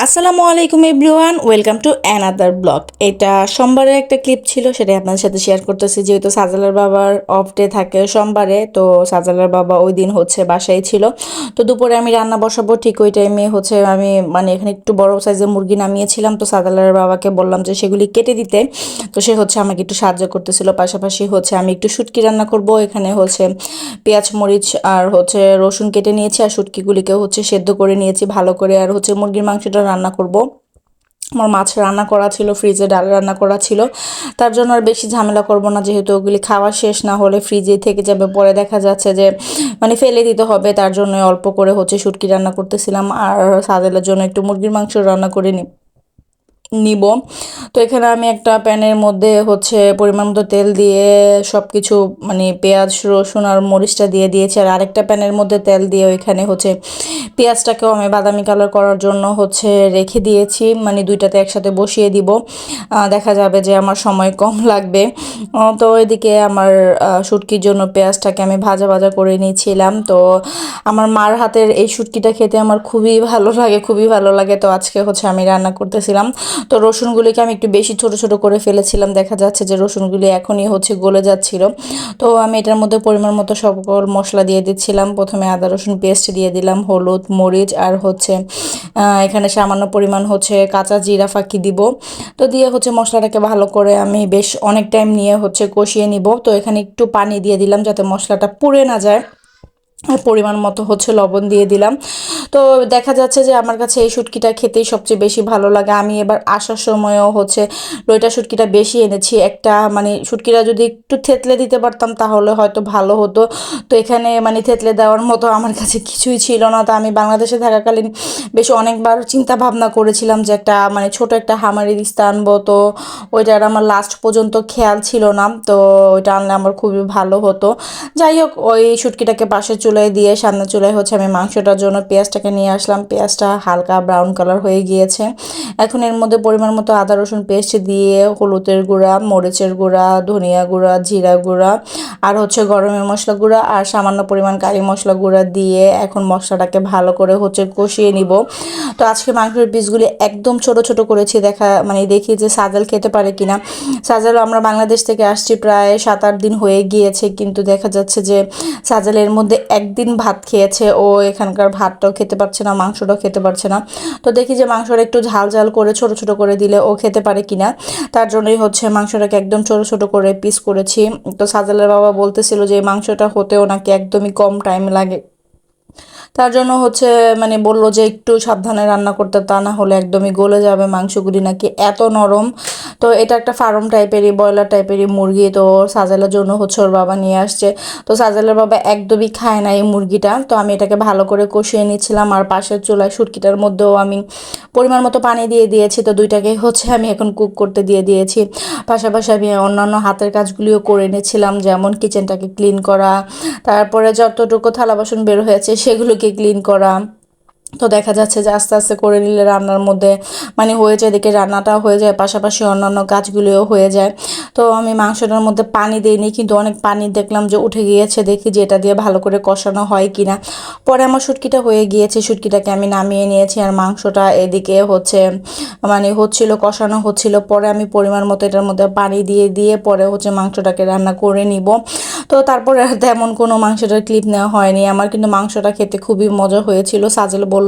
আসসালামু আলাইকুম everyone, welcome to another blog. এটা সোমবারের একটা ক্লিপ ছিল, সেটাই আপনাদের সাথে শেয়ার করতেছি। যেহেতু সাজালার বাবার অফ ডে থাকে সোমবারে, তো সাজালার বাবা ওই দিন বাসায় ছিল। তো দুপুরে আমি রান্না বসাবো, ঠিক ওই টাইমে আমি এখানে একটু বড় সাইজের মুরগি নামিয়েছিলাম। তো সাজালার বাবাকে বললাম যে সেগুলি কেটে দিতে। তো সে আমাকে একটু সাহায্য করতেছিল। পাশাপাশি আমি একটু শুটকি রান্না করব। এখানে পেঁয়াজ মরিচ আর রসুন কেটে নিয়েছি, আর শুটকিগুলিকে সেদ্ধ করে নিয়েছি ভালো করে। আর মুরগির মাংসটা রান্না করব। আমার মাছ রান্না করা ছিল, ফ্রিজে ডাল রান্না করা ছিল, তার জন্য আর বেশি ঝামেলা করব না, যেহেতু ওগুলি খাওয়া শেষ না হলে ফ্রিজে থেকে যাবে, পরে দেখা যাচ্ছে যে ফেলে দিতে হবে। তার জন্য অল্প করে শুটকি রান্না করতেছিলাম, আর সাদেলের জন্য একটু মুরগির মাংস রান্না করে নিব। তো এখানে আমি একটা প্যানের মধ্যে পরিমাণ মতো তেল দিয়ে সব কিছু পেঁয়াজ রসুন আর মরিচটা দিয়ে দিয়েছি। আর আরেকটা প্যানের মধ্যে তেল দিয়ে ওইখানে পেঁয়াজটাকেও আমি বাদামি কালার করার জন্য রেখে দিয়েছি, দুইটাতে একসাথে বসিয়ে দিব। দেখা যাবে যে আমার সময় কম লাগবে। তো এদিকে আমার শুটকির জন্য পেঁয়াজটাকে আমি ভাজা ভাজা করে নিয়েছিলাম। তো আমার মার হাতের এই শুটকিটা খেতে আমার খুবই ভালো লাগে, খুবই ভালো লাগে। তো আজকে আমি রান্না করতেছিলাম। তো রসুনগুলিকে আমি একটু বেশি ছোট ছোট করে ফেলেছিলাম, দেখা যাচ্ছে যে রসুনগুলি এখনই গলে যাচ্ছিল। তো আমি এটার মধ্যে পরিমাণ মতো সকল মশলা দিয়ে দিচ্ছিলাম। প্রথমে আদা রসুন পেস্ট দিয়ে দিলাম, হলুদ মরিচ আর এখানে সামান্য পরিমাণ কাঁচা জিরা ফাঁকি দিব। তো দিয়ে মশলাটাকে ভালো করে আমি বেশ অনেক টাইম নিয়ে কষিয়ে নিব। তো এখানে একটু পানি দিয়ে দিলাম যাতে মশলাটা পুড়ে না যায়, আর পরিমাণ মতো লবণ দিয়ে দিলাম। তো দেখা যাচ্ছে যে আমার কাছে এই শুটকিটা খেতেই সবচেয়ে বেশি ভালো লাগে। আমি এবার আসার সময়ও লইটা শুটকিটা বেশি এনেছি। একটা শুটকিটা যদি একটু থেতলে দিতে পারতাম তাহলে হয়তো ভালো হতো। তো এখানে থেতলে দেওয়ার মতো আমার কাছে কিছুই ছিল না। তো আমি বাংলাদেশে থাকাকালীন বেশ অনেকবার চিন্তা ভাবনা করেছিলাম যে একটা ছোট একটা হামারি দিস্তা আনবো। তো ওইটার আমার লাস্ট পর্যন্ত খেয়াল ছিল না। তো ওইটা আনলে আমার খুবই ভালো হতো। যাই হোক, ওই শুটকিটাকে পাশের চুলায় দিয়ে সামনের চুলায় আমি মাংসটার জন্য পেঁয়াজটাকে নিয়ে আসলাম। পেঁয়াজটা হালকা ব্রাউন কালার হয়ে গিয়েছে। এখন এর মধ্যে পরিমাণ মতো আদা রসুন পেস্ট দিয়ে হলুদের গুঁড়া, মরিচের গুঁড়া, ধনিয়া গুঁড়া, জিরা গুঁড়া আর গরমের মশলা গুঁড়া আর সামান্য পরিমাণ কারি মশলা গুঁড়া দিয়ে এখন মশলাটাকে ভালো করে কষিয়ে নিব। তো আজকে মাংসের পিসগুলি একদম ছোট ছোট করেছি, দেখি যে সাজাল খেতে পারে কিনা। সাজালও আমরা বাংলাদেশ থেকে আসছি প্রায় 7-8 দিন হয়ে গিয়েছে, কিন্তু দেখা যাচ্ছে যে সাজালের মধ্যে একদিন ভাত খেয়েছে, ও এখানকার ভাতটাও খেতে পারছে না, মাংসটাও খেতে পারছে না। তো দেখি যে মাংসটা একটু ঝাল ঝাল করে ছোট ছোট করে দিলে ও খেতে পারে কিনা। তার জন্যই মাংসটাকে একদম ছোট ছোট করে পিস করেছি। তো সাজালের বাবা বলতেছিল যে এই মাংসটা হতেও নাকি একদমই কম টাইম লাগে। তার জন্য বললো যে একটু সাবধানে রান্না করতে, তা না হলে একদমই গলে যাবে মাংসগুলি, নাকি এত নরম। তো এটা একটা ফার্ম টাইপেরই, ব্রয়লার টাইপেরই মুরগি। তো সাজালের জন্য ওর বাবা নিয়ে আসছে। তো সাজালের বাবা একদমই খায় না এই মুরগিটা। তো আমি এটাকে ভালো করে কষিয়ে নিচ্ছিলাম, আর পাশের চুলায় শুটকিটার মধ্যেও আমি পরিমাণ মতো পানি দিয়ে দিয়েছি। তো দুইটাকে আমি এখন কুক করতে দিয়ে দিয়েছি। পাশাপাশি আমি অন্যান্য হাতের কাজগুলিও করে নিয়েছিলাম, যেমন কিচেনটাকে ক্লিন করা, তারপরে যতটুকু থালা বাসন বের হয়েছে সেগুলোকে ক্লিন করা। তো দেখা যাচ্ছে যে আস্তে আস্তে করে নিলে রান্নার মধ্যে হয়ে যায়, এদিকে রান্নাটাও হয়ে যায়, পাশাপাশি অন্যান্য কাজগুলিও হয়ে যায়। তো আমি মাংসটার মধ্যে পানি দিইনি, কিন্তু অনেক পানি দেখলাম যে উঠে গিয়েছে, দেখি যে এটা দিয়ে ভালো করে কষানো হয় কিনা। পরে আমার শুটকিটা হয়ে গিয়েছে, শুটকিটাকে আমি নামিয়ে নিয়েছি, আর মাংসটা এদিকে হচ্ছিল, কষানো হচ্ছিল। পরে আমি পরিমাণ মতো এটার মধ্যে পানি দিয়ে দিয়ে পরে মাংসটাকে রান্না করে নিব। তো তারপরে আর তেমন কোনো মাংসটার ক্লিপ নেওয়া হয়নি আমার, কিন্তু মাংসটা খেতে খুবই মজা হয়েছিল। সাজেল বলল,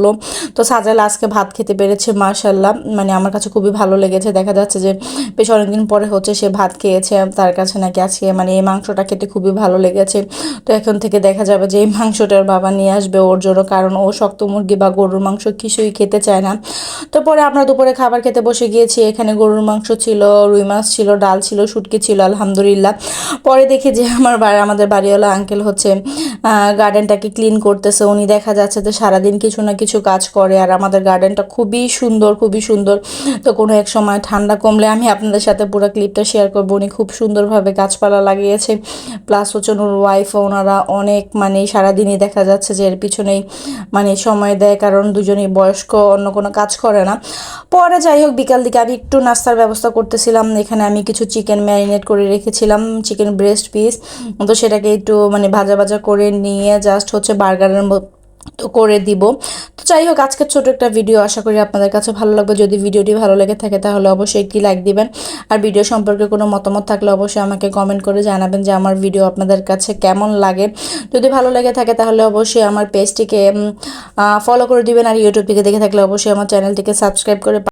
তো সাজেল আজকে ভাত খেতে পেরেছে, মাশাল্লাহ, আমার কাছে খুবই ভালো লেগেছে। দেখা যাচ্ছে যে বেশ অনেকদিন পরে সে ভাত খেয়েছে, তার কাছে নাকি আজকে এই মাংসটা খেতে খুবই ভালো লেগেছে। তো এখন থেকে দেখা যাবে যে এই মাংসটার বাবা নিয়ে আসবে ওর জন্য, কারণ ও শক্ত মুরগি বা গরুর মাংস কিছুই খেতে চায় না। তো পরে আমরা দুপুরে খাবার খেতে বসে গিয়েছি। এখানে গরুর মাংস ছিল, রুই মাছ ছিল, ডাল ছিল, শুটকি ছিল, আলহামদুলিল্লাহ। পরে দেখি যে আমাদের বাড়িওয়ালা আঙ্কেল গার্ডেনটাকে ক্লিন করতেছে। উনি দেখা যাচ্ছে যে সারাদিন কিছু না কিছু কাজ করে, আর আমাদের গার্ডেনটা খুবই সুন্দর, খুবই সুন্দর। তো কোনো এক সময় ঠান্ডা কমলে আমি আপনাদের সাথে পুরো ক্লিপটা শেয়ার করবো। উনি খুব সুন্দরভাবে গাছপালা লাগিয়েছে, প্লাস ওর ওয়াইফ, ওনারা অনেক সারাদিনই দেখা যাচ্ছে যে এর পিছনেই সময় দেয়, কারণ দুজনেই বয়স্ক, অন্য কোনো কাজ করে না। পরে যাই হোক, বিকাল দিকে আমি একটু নাস্তার ব্যবস্থা করতেছিলাম। এখানে আমি কিছু চিকেন ম্যারিনেট করে রেখেছিলাম, চিকেন ব্রেস্ট পিস। তো সেটাকে একটু ভাজা ভাজা করে নিয়ে জাস্ট বার্গারের তো করে দিব। তো যাই হোক, আজকের ছোট একটা ভিডিও, আশা করি আপনাদের কাছে ভালো লাগবে। যদি ভিডিওটি ভালো লেগে থাকে তাহলে অবশ্যই একটি লাইক দিবেন। আর ভিডিও সম্পর্কে কোনো মতামত থাকলে অবশ্যই আমাকে কমেন্ট করে জানাবেন যে আমার ভিডিও আপনাদের কাছে কেমন লাগে। যদি ভালো লেগে থাকে তাহলে অবশ্যই আমার পেজটিকে ফলো করে দিবেন। আর ইউটিউব থেকে দেখে থাকলে অবশ্যই আমার চ্যানেলটিকে সাবস্ক্রাইব করে